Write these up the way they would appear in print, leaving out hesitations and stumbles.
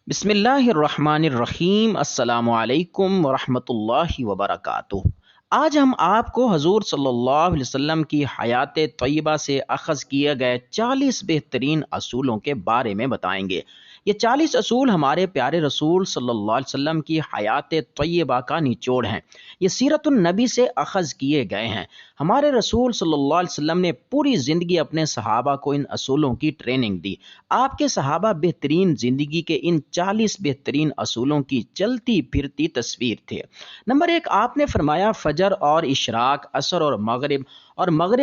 बिस्मिल्लाहिर्रहमानिर्रहीम। अस्सलामु अलैकुम वरहमतुल्लाहि वबरकातुह। आज हम आपको हजूर सल्लल्लाहु अलैहि वसल्लम की हयात तय्यबा से अखज़ किए गए 40 बेहतरीन असूलों के बारे में बताएंगे। ये 40 असूल हमारे प्यारे रसूल सल्लल्लाहु अलैहि वसल्लम की हयात तय्यबा का निचोड़ हैं। ये सीरतुन नबी से अखज़ किए गए हैं। हमारे रसूल सल्लल्लाहु अलैहि वसल्लम ने पूरी ज़िंदगी अपने सहाबा को इन असूलों की ट्रेनिंग दी। आपके सहाबा बेहतरीन ज़िंदगी के इन 40 बेहतरीन असूलों की चलती फिरती तस्वीर थे। नंबर 1, आपने फरमाया फजर और इशराक, असर और मगरिब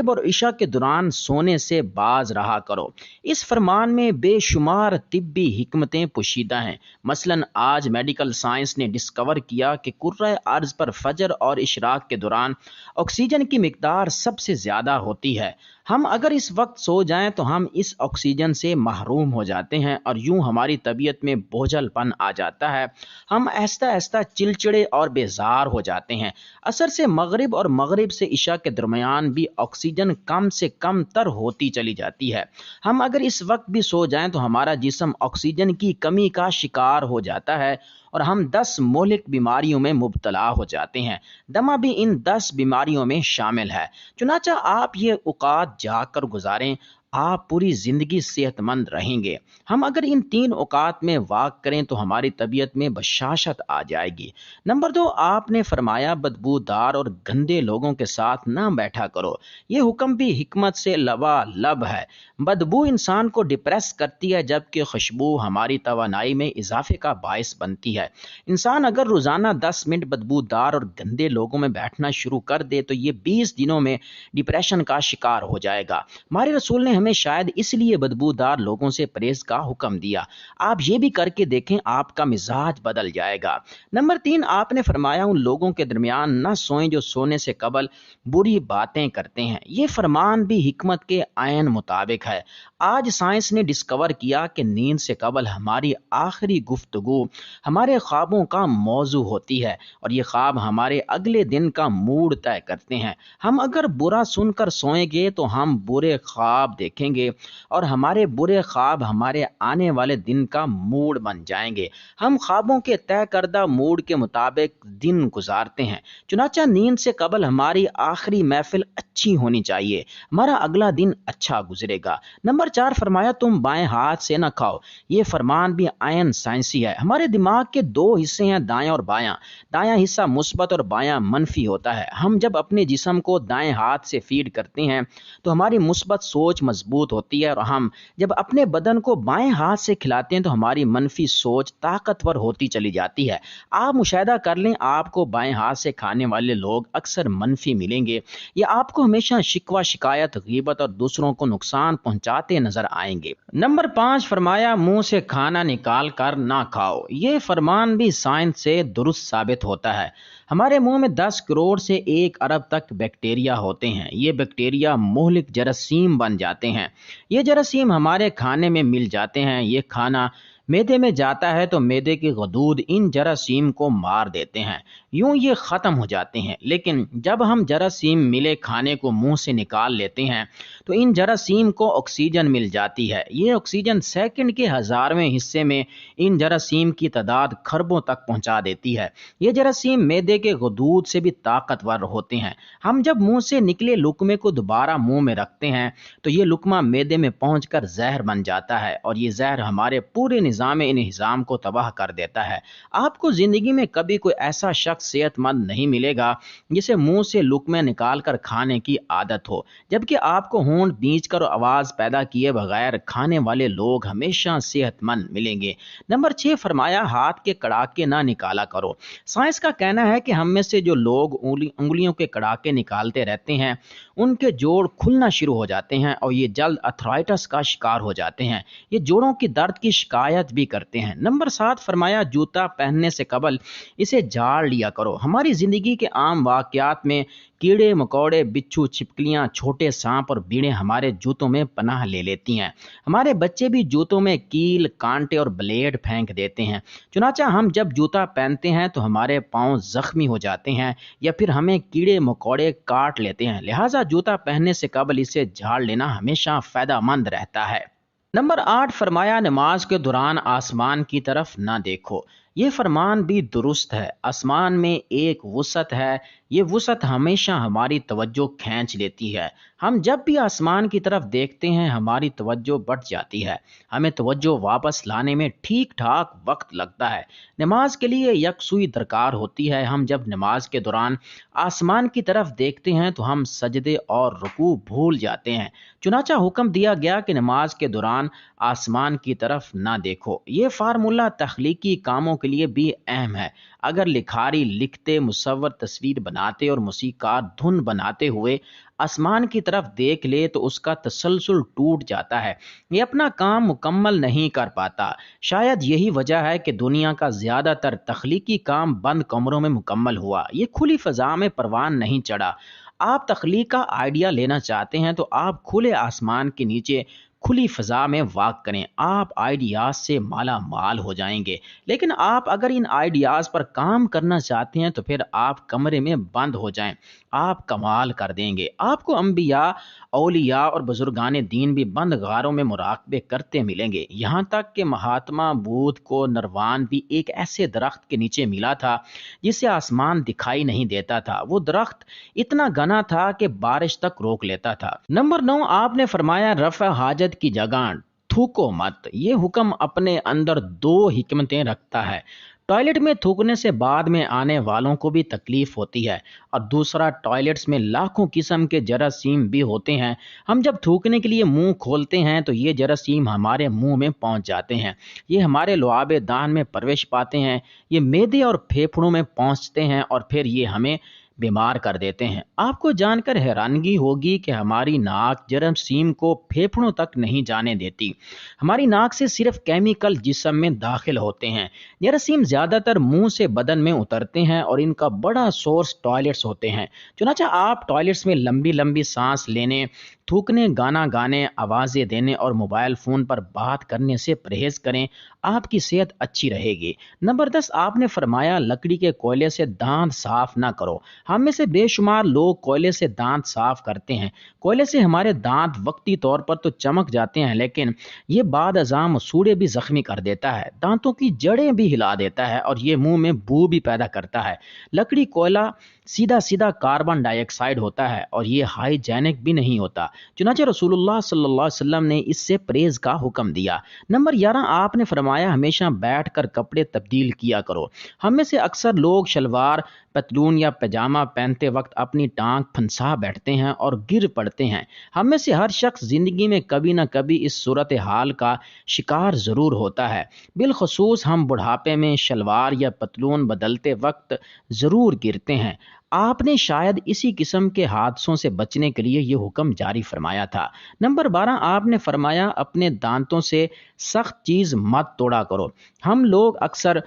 और इशा के दौरान सोने से बाज रहा करो। इस फरमान में बेशुमार तिब्बी हिकमतें पोशीदा हैं। मसलन आज मेडिकल साइंस ने डिस्कवर किया कि कुर्रा अर्ज पर फजर और इशराक के दौरान ऑक्सीजन की मिकदार सबसे ज़्यादा होती है। हम अगर इस वक्त सो जाएं तो हम इस ऑक्सीजन से महरूम हो जाते हैं और यूं हमारी तबीयत में बोझलपन आ जाता है। हम आहिस्ता आहिस्ता चिड़चिड़े और बेजार हो जाते हैं। असर से मगरिब और मगरिब से इशा के दरमियान भी ऑक्सीजन कम से कम तर होती चली जाती है। हम अगर इस वक्त भी सो जाएं तो हमारा जिस्म ऑक्सीजन की कमी का शिकार हो जाता है और हम 10 मोहलिक बीमारियों में मुब्तला हो जाते हैं। दमा भी इन 10 बीमारियों में शामिल है। चुनाचा आप ये औकात जाग कर गुजारें, आप पूरी ज़िंदगी सेहतमंद रहेंगे। हम अगर इन 3 औकात में वाक करें तो हमारी तबीयत में बशाशत आ जाएगी। नंबर 2, आपने फरमाया बदबूदार और गंदे लोगों के साथ ना बैठा करो। ये हुक्म भी हिकमत से लबालब है। बदबू इंसान को डिप्रेस करती है, जबकि खुशबू हमारी तवानाई में इजाफे का बायस बनती है। इंसान अगर रोज़ाना 10 मिनट बदबूदार और गंदे लोगों में बैठना शुरू कर दे तो ये 20 दिनों में डिप्रेशन का शिकार हो जाएगा। हमारे रसूल ने हमें शायद इसलिए बदबूदार लोगों से परहेज का हुक्म दिया। आप ये भी करके देखें, आपका मिजाज बदल जाएगा। नंबर 3, आपने फरमाया उन लोगों के दरमियान न सोएं जो सोने से कबल बुरी बातें करते हैं। ये फरमान भी हिकमत के आयन मुताबिक है। आज साइंस ने डिस्कवर किया कि नींद से कबल हमारी आखिरी गुफ्तगू हमारे ख्वाबों का मौजू होती है और ये ख्वाब हमारे अगले दिन का मूड तय करते हैं। हम अगर बुरा सुनकर सोएंगे तो हम बुरे ख्वाब देखेंगे और हमारे बुरे ख्वाब हमारे आने वाले दिन का मूड बन जाएंगे। हम ख्वाबों के तय करदा मूड के मुताबिक दिन गुजारते हैं। चुनाचा नींद से कबल हमारी आखिरी महफिल अच्छी होनी चाहिए, हमारा अगला दिन अच्छा गुजरेगा। नंबर 4, फरमाया तुम बाएं हाथ से न खाओ। ये फरमान भी आयन साइंसी है। हमारे दिमाग के 2 हिस्से हैं, दायां और बायां। दायां हिस्सा मुस्बत और बायां मनफी होता है। हम जब अपने जिस्म को दाएं हाथ से फीड करते हैं तो हमारी मुस्बत सोच मजबूत होती है और हम जब अपने बदन को बाएं हाथ से खिलाते हैं तो हमारी मनफी सोच ताकतवर होती चली जाती है। आप मुशाहिदा कर लें, आपको बाएं हाथ से खाने वाले लोग अक्सर मनफी मिलेंगे। ये आपको हमेशा शिकवा, शिकायत, गीबत और दूसरों को नुकसान पहुंचाते नजर आएंगे। नंबर 5, फरमाया मुंह से खाना निकाल कर ना खाओ। ये फरमान भी साइंस से दुरुस्त साबित होता है। हमारे मुंह में 10 करोड़ से 1 अरब तक बैक्टीरिया होते हैं। ये बैक्टीरिया मोहलिक जरासीम बन जाते हैं। ये जरासीम हमारे खाने में मिल जाते हैं। ये खाना मैदे में जाता है तो मैदे के गदूद इन जरासीम को मार देते हैं, यूं ये ख़त्म हो जाते हैं। लेकिन जब हम जरासीम मिले खाने को मुंह से निकाल लेते हैं तो इन जरासीम को ऑक्सीजन मिल जाती है। ये ऑक्सीजन सेकंड के 1000वें हिस्से में इन जरासीम की तादाद खरबों तक पहुंचा देती है। ये जरासीम मैदे के गदूद से भी ताकतवर होते हैं। हम जब मुंह से निकले लुकमे को दोबारा मुंह में रखते हैं तो ये लुकमा मैदे में पहुंचकर जहर बन जाता है और ये जहर हमारे पूरे निज़ाम इंहिज़ाम को तबाह कर देता है। आपको ज़िंदगी में कभी कोई ऐसा शख्स सेहतमंद नहीं मिलेगा जिसे मुंह से लुकमे निकाल कर खाने की आदत हो, जबकि आपको होंठ बींच कर आवाज़ पैदा किए बगैर खाने वाले लोग हमेशा सेहतमंद मिलेंगे। नंबर 6, फरमाया हाथ के कड़ाके ना निकाला करो। साइंस का कहना है कि हम में से जो लोग उंगलियों के कड़ाके निकालते रहते हैं उनके जोड़ खुलना शुरू हो जाते हैं और ये जल्द अर्थराइटिस का शिकार हो जाते हैं। ये जोड़ों की दर्द की शिकायत भी करते हैं। नंबर 7, फरमाया जूता पहनने से कबल इसे झाड़ लिया करो। हमारी ज़िंदगी के आम वाक़यात में कीड़े मकोड़े, बिच्छू, छिपकलियाँ, छोटे सांप और बीड़े हमारे जूतों में पनाह ले लेती हैं। हमारे बच्चे भी जूतों में कील, कांटे और ब्लेड फेंक देते हैं। चुनाचा हम जब जूता पहनते हैं तो हमारे पाँव जख्मी हो जाते हैं या फिर हमें कीड़े मकोड़े काट लेते हैं। लिहाजा जूता पहनने से कबल इसे झाड़ लेना हमेशा फ़ायदेमंद रहता है। नंबर 8 फरमाया नमाज के दौरान आसमान की तरफ ना देखो। ये फरमान भी दुरुस्त है। आसमान में एक वसअत है, ये वसअत हमेशा हमारी तवज्जो खींच लेती है। हम जब भी आसमान की तरफ देखते हैं हमारी तवज्जो बढ़ जाती है, हमें तवज्जो वापस लाने में ठीक ठाक वक्त लगता है। नमाज के लिए यकसुई दरकार होती है। हम जब नमाज के दौरान आसमान की तरफ देखते हैं तो हम सजदे और रुकू भूल जाते हैं। चुनाचा हुक्म दिया गया कि नमाज के दौरान आसमान की तरफ ना देखो। ये फार्मूला तख्लीकी कामों के लिए भी अहम है। अगर लिखारी लिखते, मुसव्वर तस्वीर बनाते और मूसीकार धुन बनाते हुए आसमान की तरफ देख ले तो उसका तसलसल टूट जाता है, ये अपना काम मुकम्मल नहीं कर पाता। शायद यही वजह है कि दुनिया का ज़्यादातर तख्लीकी काम बंद कमरों में मुकम्मल हुआ, ये खुली फ़ज़ा में परवान नहीं चढ़ा। आप तख्लीक का आइडिया लेना चाहते हैं तो आप खुले आसमान के नीचे खुली फ़ज़ा में वाक करें, आप आइडियाज़ से माला माल हो जाएंगे। लेकिन आप अगर इन आइडियाज़ पर काम करना चाहते हैं तो फिर आप कमरे में बंद हो जाएं, आप कमाल कर देंगे। आपको अंबिया, औलिया और बुजुर्गान दीन भी बंद गारों में मुराकबे करते मिलेंगे। यहाँ तक कि महात्मा बुद्ध को नरवान भी एक ऐसे दरख्त के नीचे मिला था जिससे आसमान दिखाई नहीं देता था। वो दरख्त इतना घना था कि बारिश तक रोक लेता था। नंबर 9 आपने फरमाया रफ़ा हाजत की जगह थूको मत। ये हुक्म अपने अंदर दो हिकमतें रखता है। टॉयलेट में थूकने से बाद में आने वालों को भी तकलीफ होती है, और दूसरा टॉयलेट्स में लाखों किस्म के जरासीम भी होते हैं। हम जब थूकने के लिए मुंह खोलते हैं तो ये जरासीम हमारे मुंह में पहुंच जाते हैं, ये हमारे लुआबे दान में प्रवेश पाते हैं, ये मैदे और फेफड़ों में पहुंचते हैं और फिर ये हमें बीमार कर देते हैं। आपको जानकर हैरानगी होगी कि हमारी नाक जरासीम को फेफड़ों तक नहीं जाने देती। हमारी नाक से सिर्फ केमिकल जिस्म में दाखिल होते हैं। जरासीम ज़्यादातर मुंह से बदन में उतरते हैं और इनका बड़ा सोर्स टॉयलेट्स होते हैं। चुनांचे आप टॉयलेट्स में लंबी लंबी सांस लेने, थूकने, गाना गाने, आवाज़ें देने और मोबाइल फ़ोन पर बात करने से परहेज़ करें, आपकी सेहत अच्छी रहेगी। नंबर 10 आपने फरमाया लकड़ी के कोयले से दांत साफ ना करो। हम में से बेशुमार लोग कोयले से दांत साफ करते हैं। कोयले से हमारे दांत वक्ती तौर पर तो चमक जाते हैं, लेकिन ये बाद अज़ाम सूड़े भी ज़ख्मी कर देता है, दांतों की जड़ें भी हिला देता है और ये मुंह में बू भी पैदा करता है। लकड़ी कोयला सीधा सीधा कार्बन डाइऑक्साइड होता है और ये हाइजेनिक भी नहीं होता। चुनांचे रसूलुल्लाह सल्लल्लाहु अलैहि वसल्लम ने इससे परहेज का हुक्म दिया। नंबर 11 आपने फरमाया हमेशा बैठ कर कपड़े तब्दील किया करो। हम में से अक्सर लोग शलवार, पतलून या पैजामा पहनते वक्त अपनी टांग फंसा बैठते हैं और गिर पड़ते हैं। हम में से हर शख्स ज़िंदगी में कभी ना कभी इस सूरत हाल का शिकार ज़रूर होता है। बिलखसूस हम बुढ़ापे में शलवार या पतलून बदलते वक्त ज़रूर गिरते हैं। आपने शायद इसी किस्म के हादसों से बचने के लिए ये हुक्म जारी फरमाया था। नंबर 12 आपने फरमाया अपने दांतों से सख्त चीज़ मत तोड़ा करो। हम लोग अक्सर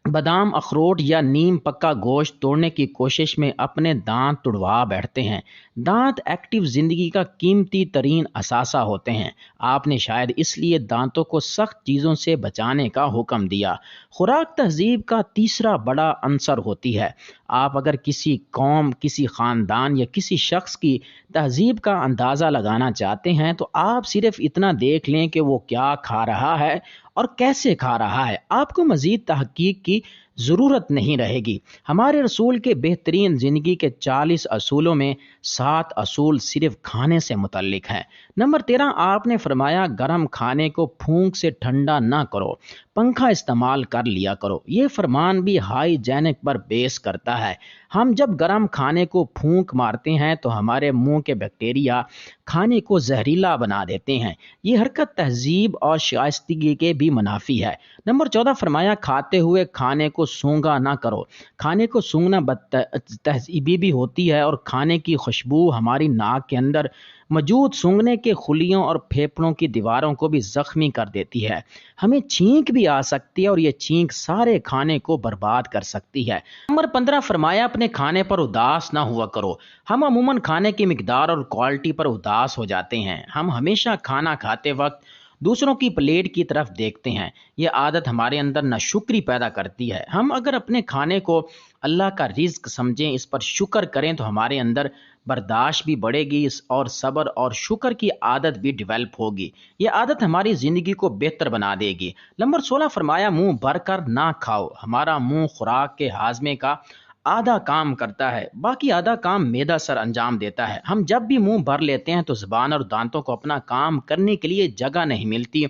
बादाम, अखरोट या नीम पक्का गोश्त तोड़ने की कोशिश में अपने दांत तुड़वा बैठते हैं। दांत एक्टिव ज़िंदगी का कीमती तरीन असासा होते हैं। आपने शायद इसलिए दांतों को सख्त चीज़ों से बचाने का हुक्म दिया। खुराक तहजीब का तीसरा बड़ा अंसर होती है। आप अगर किसी कौम, किसी ख़ानदान या किसी शख्स की तहजीब का अंदाज़ा लगाना चाहते हैं तो आप सिर्फ इतना देख लें कि वो क्या खा रहा है और कैसे खा रहा है। आपको मज़ीद तहकीक की ज़रूरत नहीं रहेगी। हमारे रसूल के बेहतरीन ज़िंदगी के 40 असूलों में 7 असूल सिर्फ खाने से मुतल्लिक हैं। नंबर 13 आपने फरमाया गर्म खाने को फूंक से ठंडा ना करो, पंखा इस्तेमाल कर लिया करो। ये फरमान भी हाइजेनिक पर बेस करता है। हम जब गर्म खाने को फूंक मारते हैं तो हमारे मुंह के बैक्टीरिया खाने को जहरीला बना देते हैं। ये हरकत तहजीब और शाइस्तगी के भी मुनाफी है। नंबर 14 फरमाया खाते हुए खाने को सूंघा ना करो। खाने को सूंघना तहजीबी भी होती है और खाने की खुशबू हमारी नाक के अंदर मौजूद सूंघने के खुलियों और फेफड़ों की दीवारों को भी ज़ख्मी कर देती है। हमें छींक भी आ सकती है और ये छींक सारे खाने को बर्बाद कर सकती है। नंबर 15 फरमाया अपने खाने पर उदास ना हुआ करो। हम अमूमन खाने की मिकदार और क्वालिटी पर उदास हो जाते हैं। हम हमेशा खाना खाते वक्त दूसरों की प्लेट की तरफ देखते हैं। ये आदत हमारे अंदर नाशुक्री पैदा करती है। हम अगर अपने खाने को अल्लाह का रिज्क समझें, इस पर शुक्र करें, तो हमारे अंदर बर्दाश्त भी बढ़ेगी और सब्र और शुक्र की आदत भी डेवलप होगी। ये आदत हमारी ज़िंदगी को बेहतर बना देगी। नंबर 16 फरमाया, मुंह भर कर ना खाओ। हमारा मुंह खुराक के हाजमे का आधा काम करता है, बाकी आधा काम मैदा सर अंजाम देता है। हम जब भी मुंह भर लेते हैं तो ज़ुबान और दांतों को अपना काम करने के लिए जगह नहीं मिलती।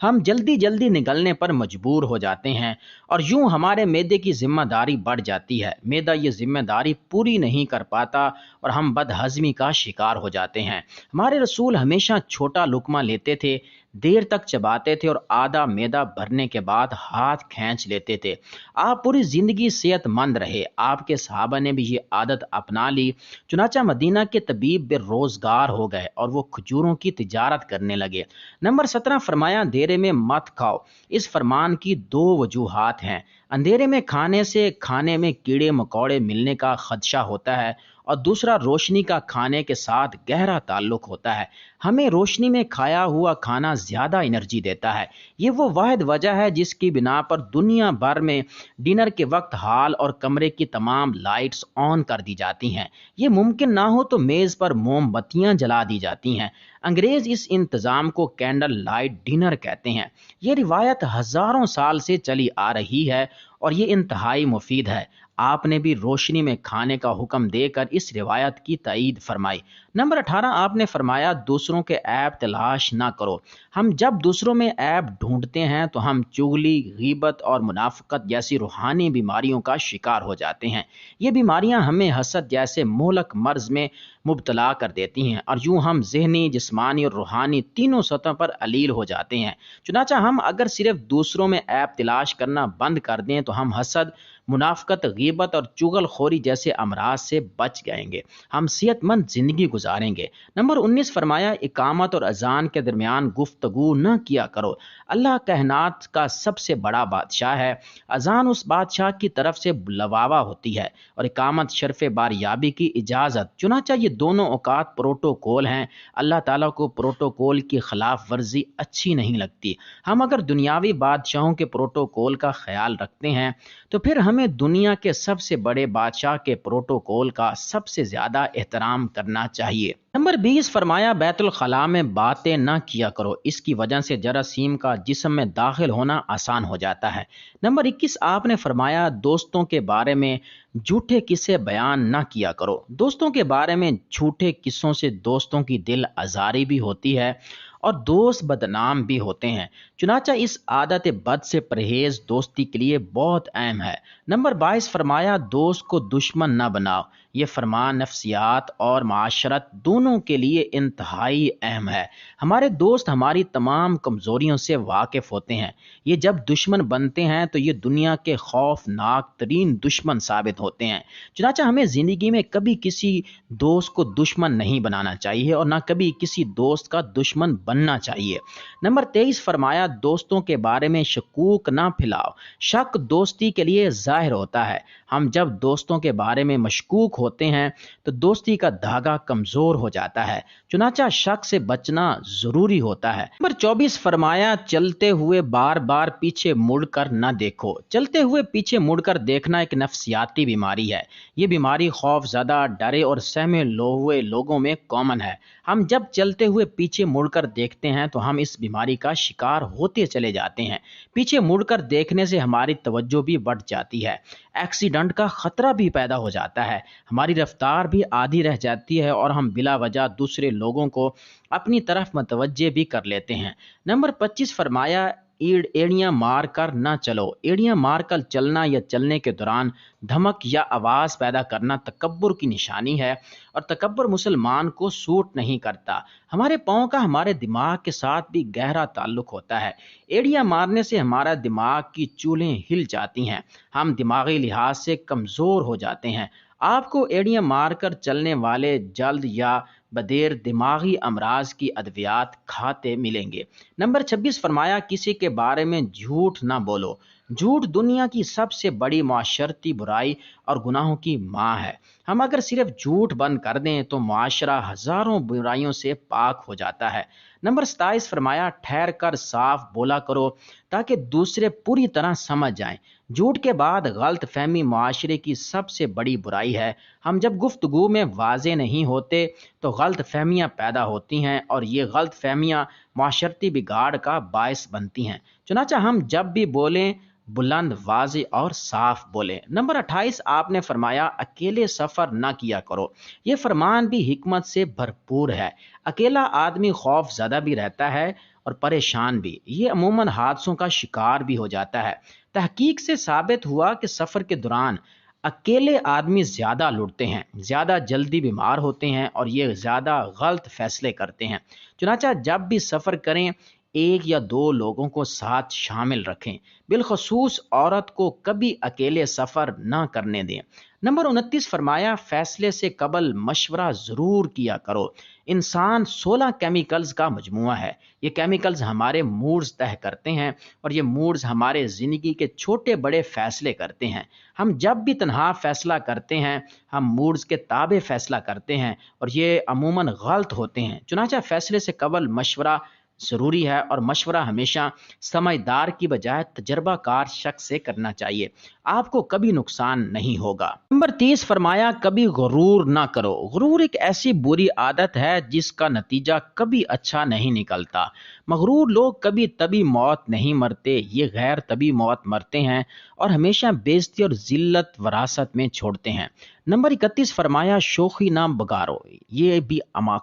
हम जल्दी जल्दी निगलने पर मजबूर हो जाते हैं और यूं हमारे मैदे की जिम्मेदारी बढ़ जाती है। मैदा ये जिम्मेदारी पूरी नहीं कर पाता और हम बदहजमी का शिकार हो जाते हैं। हमारे रसूल हमेशा छोटा लुकमा लेते थे, देर तक चबाते थे और आधा मैदा भरने के बाद हाथ खींच लेते थे। आप पूरी ज़िंदगी सेहतमंद रहे। आपके सहाबा ने भी ये आदत अपना ली। चुनाचा मदीना के तबीब बेरोज़गार हो गए और वो खजूरों की तिजारत करने लगे। नंबर 17 फरमाया, अंधेरे में मत खाओ। इस फरमान की दो वजूहात हैं। अंधेरे में खाने से खाने में कीड़े मकोड़े मिलने का खदशा होता है और दूसरा रोशनी का खाने के साथ गहरा ताल्लुक होता है। हमें रोशनी में खाया हुआ खाना ज़्यादा एनर्जी देता है। ये वो वाहिद वजह है जिसकी बिना पर दुनिया भर में डिनर के वक्त हॉल और कमरे की तमाम लाइट्स ऑन कर दी जाती हैं। ये मुमकिन ना हो तो मेज़ पर मोमबत्तियां जला दी जाती हैं। अंग्रेज़ इस इंतज़ाम को कैंडल लाइट डिनर कहते हैं। ये रिवायत हज़ारों साल से चली आ रही है और ये इंतहाई मुफीद है। आपने भी रोशनी में खाने का हुक्म देकर इस रिवायत की तईद फरमाई। नंबर 18 आपने फरमाया, दूसरों के ऐब तलाश ना करो। हम जब दूसरों में ऐब ढूंढते हैं तो हम चुगली, गीबत और मुनाफिकत जैसी रूहानी बीमारियों का शिकार हो जाते हैं। ये बीमारियां हमें हसद जैसे मोहलक मर्ज में मुब्तला कर देती हैं और यूं हम जहनी, जिस्मानी और रूहानी तीनों सतहों पर अलील हो जाते हैं। चुनाचा हम अगर सिर्फ दूसरों में ऐब तलाश करना बंद कर दें तो हम हसद, मुनाफिकत, गीबत और चुगलखोरी जैसे अमराज से बच जाएंगे। हम सेहतमंद जिंदगी गुजारेंगे। नंबर 19 फरमाया, इकामत और अजान के दरमियान गुफ्तगू न किया करो। अल्लाह कायनात का सबसे बड़ा बादशाह है। अजान उस बादशाह की तरफ से बुलवावा होती है और इकामत शर्फ बारियाबी की इजाज़त। चुनाचा ये दोनों औकात प्रोटोकॉल हैं। अल्लाह ताला को प्रोटोकॉल की खिलाफ वर्जी अच्छी नहीं लगती। हम अगर दुनियावी बादशाहों के प्रोटोकॉल का ख्याल रखते हैं तो फिर हमें दुनिया के सबसे बड़े बादशाह के प्रोटोकॉल का सबसे ज्यादा एहतराम करना चाहिए। नंबर 20 फरमाया, बैतुल खला में बातें ना किया करो। इसकी वजह से जरासीम का जिस्म में दाखिल होना आसान हो जाता है। नंबर 21 आपने फरमाया, दोस्तों के बारे में झूठे किस्से बयान ना किया करो। दोस्तों के बारे में झूठे किस्सों से दोस्तों की दिल आजारी भी होती है और दोस्त बदनाम भी होते हैं। चुनाचा इस आदत बद से परहेज दोस्ती के लिए बहुत अहम है। नंबर 22 फरमाया, दोस्त को दुश्मन न बनाओ। ये फरमान नफ्सियात और माशरत दोनों के लिए इंतहाई अहम है। हमारे दोस्त हमारी तमाम कमज़ोरियों से वाकिफ़ होते हैं। ये जब दुश्मन बनते हैं तो ये दुनिया के खौफनाक तरीन दुश्मन साबित होते हैं। चुनाचा हमें ज़िंदगी में कभी किसी दोस्त को दुश्मन नहीं बनाना चाहिए और ना कभी किसी दोस्त का दुश्मन बनना चाहिए। नंबर 23 फरमाया, दोस्तों के बारे में शकूक ना फैलाओ। शक दोस्ती के लिए जाहिर होता है। हम जब दोस्तों के बारे में मशकूक होते हैं तो दोस्ती का धागा कमजोर हो जाता है। चुनाचा शक से बचना जरूरी होता है। नंबर 24 फरमाया, चलते हुए बार बार पीछे मुड़कर न देखो। चलते हुए पीछे मुड़कर देखना एक नफ्सियाती बीमारी है। ये बीमारी खौफज़दा, डरे और सहमे हुए लोगों में कॉमन है। हम जब चलते हुए पीछे मुड़कर देखते हैं तो हम इस बीमारी का शिकार होते चले जाते हैं। पीछे मुड़कर देखने से हमारी तवज्जो भी बढ़ जाती है, एक्सीडेंट का खतरा भी पैदा हो जाता है, हमारी रफ्तार भी आधी रह जाती है और हम बिला वजह दूसरे लोगों को अपनी तरफ मतवज्जे भी कर लेते हैं। नंबर 25 फरमाया, एड़ियां मार कर ना चलो। एड़ियां मार कर चलना या चलने के दौरान धमक या आवाज़ पैदा करना तकब्बुर की निशानी है और तकब्बुर मुसलमान को सूट नहीं करता। हमारे पाँव का हमारे दिमाग के साथ भी गहरा ताल्लुक होता है। एड़ियां मारने से हमारा दिमाग की चूलें हिल जाती हैं, हम दिमागी लिहाज से कमज़ोर हो जाते हैं। आपको एड़ियां मारकर चलने वाले जल्द या बदेर दिमागी अमराज की अद्वियात खाते मिलेंगे। नंबर 26 फरमाया, किसी के बारे में झूठ ना बोलो। झूठ दुनिया की सबसे बड़ी माशरती बुराई और गुनाहों की माँ है। हम अगर सिर्फ झूठ बंद कर दें तो माशरा हजारों बुराइयों से पाक हो जाता है। नंबर 27 फरमाया ठहर कर साफ बोला करो ताकि दूसरे पूरी तरह समझ जाएं। झूठ के बाद गलत फहमी मुआशरे की सबसे बड़ी बुराई है। हम जब गुफ्तगू में वाजे नहीं होते तो गलत फहमियाँ पैदा होती हैं और ये गलत फहमियाँ माशरती बिगाड़ का बायस बनती हैं। चुनाचा हम जब भी बोलें बुलंद वाज़े और साफ बोले। नंबर 28 आपने फरमाया अकेले सफ़र ना किया करो। ये फरमान भी हिकमत से भरपूर है। अकेला आदमी खौफ ज़्यादा भी रहता है और परेशान भी। ये अमूमन हादसों का शिकार भी हो जाता है। तहकीक से साबित हुआ कि सफ़र के दौरान अकेले आदमी ज़्यादा लुटते हैं, ज़्यादा जल्दी बीमार होते हैं और ये ज़्यादा गलत फैसले करते हैं। चुनाचा जब भी सफ़र करें एक या दो लोगों को साथ शामिल रखें। बिलखसूस औरत को कभी अकेले सफ़र ना करने दें। नंबर 29 फरमाया फैसले से कबल मशवरा ज़रूर किया करो। इंसान 16 केमिकल्स का मजमुआ है। ये केमिकल्स हमारे मूड्स तय करते हैं और ये मूड्स हमारे ज़िंदगी के छोटे बड़े फ़ैसले करते हैं। हम जब भी तन्हा फ़ैसला करते हैं हम मूड्स के ताबे फ़ैसला करते हैं और ये अमूमन गलत होते हैं। चुनांचे फ़ैसले से कबल मशवरा ज़रूरी है और मशवरा हमेशा समझदार की बजाय तजर्बाकार शख्स से करना चाहिए। आपको कभी नुकसान नहीं होगा। नंबर 30 फरमाया कभी गुरूर ना करो। गुरूर एक ऐसी बुरी आदत है जिसका नतीजा कभी अच्छा नहीं निकलता। मगरूर लोग कभी तभी मौत नहीं मरते, ये गैर तभी मौत मरते हैं और हमेशा बेइज्जती और जिल्लत वरासत में छोड़ते हैं। नंबर 31 फरमाया शोखी ना बगारो। ये भी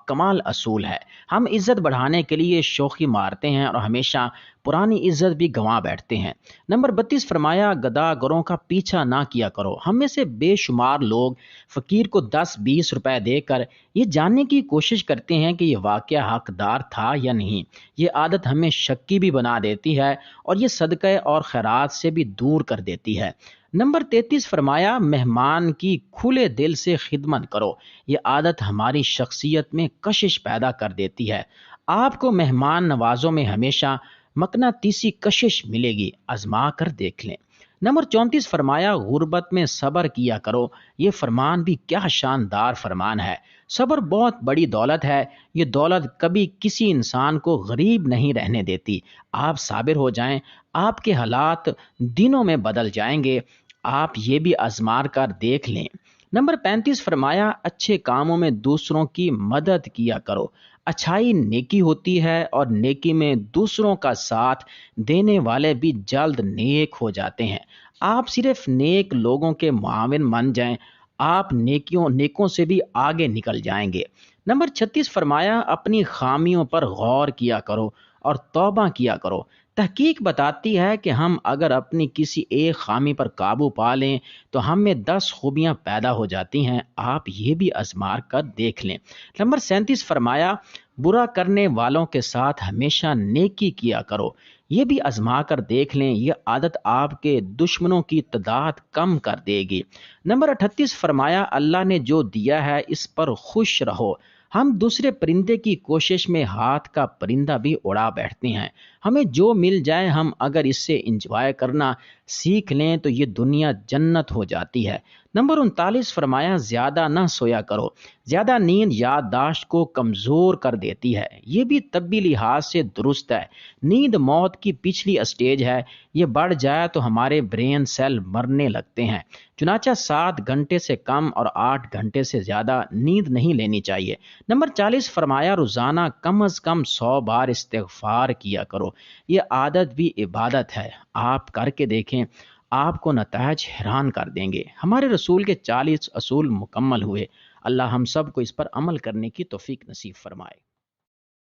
कमाल असूल है। हम इज्जत बढ़ाने के लिए शोखी मारते हैं और हमेशा पुरानी इज्जत भी गंवा बैठते हैं। नंबर 32 फरमाया गदागरों का पीछा ना किया करो। हम में से बेशुमार लोग फ़कीर को 10-20 रुपए देकर ये जानने की कोशिश करते हैं कि ये वाकया हकदार था या नहीं। ये आदत हमें शक्की भी बना देती है और ये सदक़े और खैरात से भी दूर कर देती है। नंबर 33 फरमाया मेहमान की खुले दिल से खिदमत करो। ये आदत हमारी शख्सियत में कशिश पैदा कर देती है। आपको मेहमान नवाजों में हमेशा मकनातीसी कशिश मिलेगी, आजमा कर देख लें। नंबर 34 फरमाया गुर्बत में सब्र किया करो। ये फरमान भी क्या शानदार फरमान है। सब्र बहुत बड़ी दौलत है। ये दौलत कभी किसी इंसान को गरीब नहीं रहने देती। आप साबिर हो जाएं, आपके हालात दिनों में बदल जाएंगे। आप ये भी आजमा कर देख लें। नंबर 35 फरमाया अच्छे कामों में दूसरों की मदद किया करो। अच्छाई नेकी होती है और नेकी में दूसरों का साथ देने वाले भी जल्द नेक हो जाते हैं। आप सिर्फ नेक लोगों के मुआविन बन जाएं, आप नेकों से भी आगे निकल जाएंगे। नंबर 36 फरमाया अपनी खामियों पर गौर किया करो और तौबा किया करो। तहकीक बताती है कि हम अगर अपनी किसी एक खामी पर काबू पा लें तो हम में 10 खूबियाँ पैदा हो जाती हैं। आप ये भी आजमा कर देख लें। नंबर 37 फरमाया बुरा करने वालों के साथ हमेशा नेकी किया करो। ये भी आजमा कर देख लें, ये आदत आपके दुश्मनों की तादाद कम कर देगी। नंबर 38 फरमाया अल्लाह ने जो दिया है इस पर खुश रहो। हम दूसरे परिंदे की कोशिश में हाथ का परिंदा भी उड़ा बैठते हैं। हमें जो मिल जाए हम अगर इससे इंजॉय करना सीख लें तो ये दुनिया जन्नत हो जाती है। नंबर 39 फरमाया ज़्यादा ना सोया करो। ज़्यादा नींद याददाश्त को कमज़ोर कर देती है। ये भी तब्बी लिहाज से दुरुस्त है। नींद मौत की पिछली स्टेज है। ये बढ़ जाए तो हमारे ब्रेन सेल मरने लगते हैं। चुनाचा 7 घंटे से कम और 8 घंटे से ज़्यादा नींद नहीं लेनी चाहिए। नंबर 40 फरमाया रोज़ाना कम अज़ कम 100 बार इस्तिग़फ़ार किया करो। ये आदत भी इबादत है। आप करके देखें, आपको नताइज हैरान कर देंगे। हमारे रसूल के 40 असूल मुकम्मल हुए। अल्लाह हम सब को इस पर अमल करने की तौफीक नसीब फरमाए।